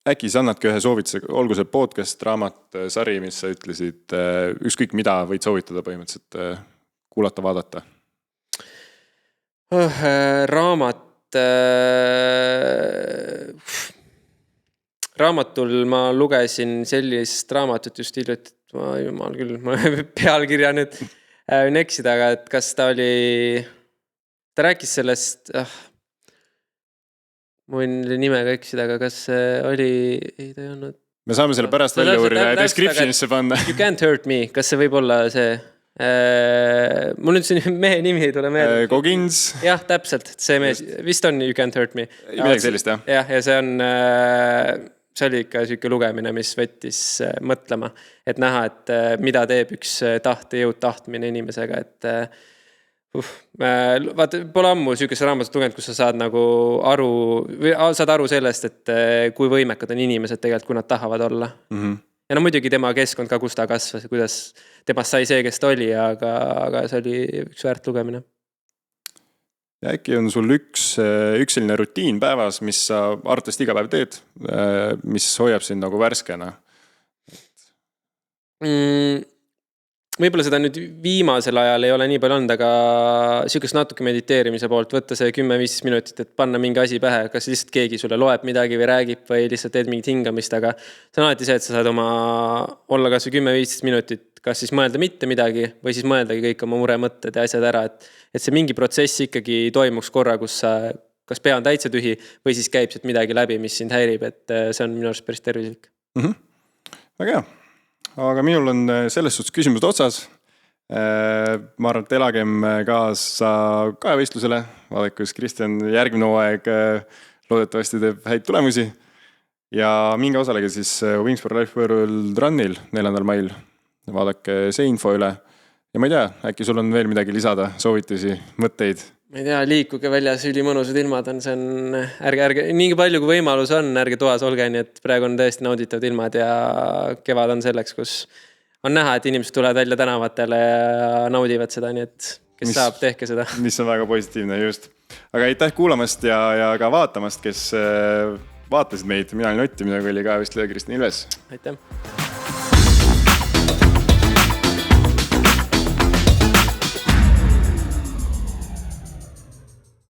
Äkki sa annadki ühe soovituse, olgu see podcast, raamat, sari, mis sa ütlesid, ükskõik mida võid soovitada põhimõtteliselt kuulata, vaadata? Raamatul ma lugesin sellist raamatut just hiljuti, jumal küll, ma pealkirja nüüd võin eksida, aga et kas ta rääkis sellest, ma võin nimega eksida, aga kas oli, ei ta ei olnud. Me saame selle pärast välja uurida ja descriptionisse panna. You can't hurt me, kas see võib olla see? Mul nüüd see mehe nimi ei tule meelde. Goggins. Jah, täpselt, see mees, vist on You can't hurt me. Midagi sellist, jah. Jah, ja see oli ikka selline lugemine, mis võttis mõtlema, et näha, et mida teeb üks tahtejõud tahtmine inimesega, et vaata, pole ammu sellisest raamatut lugenud, kus sa saad nagu aru sellest, et kui võimekad on inimesed tegelikult, kui nad tahavad olla. Ja muidugi tema keskkond ka, kus ta kasvas ja kuidas temast sai see, kes ta oli, aga see oli üks väärt lugemine. Ja äkki on sul üks selline rutiin päevas, mis sa arvatavasti iga päev teed, mis hoiab sind nagu värskena? Võib-olla seda nüüd viimasel ajal ei ole nii palju olnud, aga sellisest natuke mediteerimise poolt võtta see 10-15 minutit, et panna mingi asi pähe, kas lihtsalt keegi sulle loeb midagi või räägib või lihtsalt teed mingit hingamist, aga see on alati see, et sa saad olla kas või 10-15 minutit, kas siis mõelda mitte midagi või siis mõeldagi kõik oma muremõtted ja asjad ära, et see mingi protsess ikkagi toimuks korra, kus sa kas pea on täitsa tühi või siis käib sealt midagi läbi, mis sind häirib, et see on minu arust päris tervislik. Väga hea. Aga minul on selles suhtes küsimused otsas. Ma arvan, et elagem kaasa kahevõistlusele. Vaadakus Kristjan järgmine hooaeg loodetavasti teeb häid tulemusi. Ja minge osalege siis Wings for Life World Runil 4. mail. Vaadake see info üle. Ja ma ei tea, äkki sul on veel midagi lisada, soovitusi, mõtteid? Ma ei tea, liikuge väljas, ülimõnusad ilmad on, see on ärge, nii palju kui võimalus on, ärge toas olge, nii et praegu on tõesti nauditavad ilmad ja kevad on selleks, kus on näha, et inimesed tulevad välja tänavatele ja naudivad seda, nii et kes saab, tehke seda. Mis on väga positiivne, just. aga aitäh kuulamast ja ka vaatamast, kes vaatasid meid. Mina olin Ott ja minuga oli ka vist Kristjan Ilves. Aitäh!